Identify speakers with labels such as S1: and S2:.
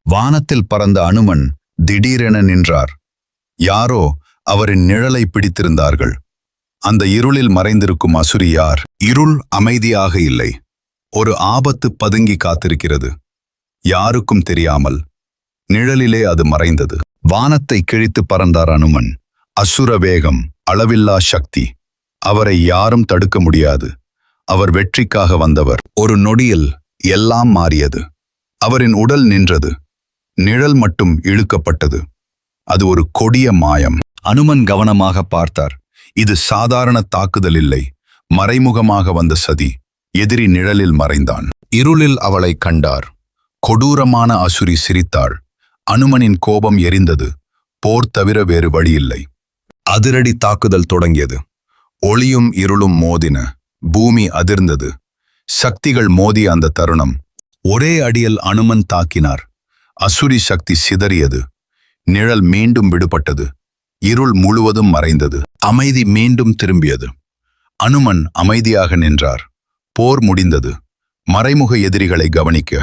S1: வானத்தில் பறந்த அனுமன் திடீரென நின்றார். யாரோ அவரின் நிழலை பிடித்திருந்தார்கள். அந்த இருளில் மறைந்திருக்கும் அசுரி யார்? இருள் அமைதியாக இல்லை. ஒரு ஆபத்து பதுங்கி காத்திருக்கிறது. யாருக்கும் தெரியாமல் நிழலிலே அது மறைந்தது. வானத்தை கிழித்து பறந்தார் அனுமன். அசுர வேகம், அளவில்லா சக்தி. அவரை யாரும் தடுக்க முடியாது. அவர் வெற்றிக்காக வந்தவர். ஒரு நொடியில் எல்லாம் மாறியது. அவரின் உடல் நின்றது. நிழல் மட்டும் இழுக்கப்பட்டது. அது ஒரு கொடிய மாயம். அனுமன் கவனமாக பார்த்தார். இது சாதாரண தாக்குதல் இல்லை, மறைமுகமாக வந்த சதி. எதிரி நிழலில் மறைந்தான். இருளில் அவளை கண்டார். கொடூரமான அசுரி சிரித்தாள். அனுமனின் கோபம் எரிந்தது. போர் தவிர வேறு வழியில்லை. அதிரடி தாக்குதல் தொடங்கியது. ஒளியும் இருளும் மோதின. பூமி அதிர்ந்தது. சக்திகள் மோதிய அந்த தருணம். ஒரே அடியில் அனுமன் தாக்கினார். அசுரி சக்தி சிதறியது. நிழல் மீண்டும் விடுபட்டது. இருள் முழுவதும் மறைந்தது. அமைதி மீண்டும் திரும்பியது. அனுமன் அமைதியாக நின்றார். போர் முடிந்தது. மறைமுக எதிரிகளை கவனிக்க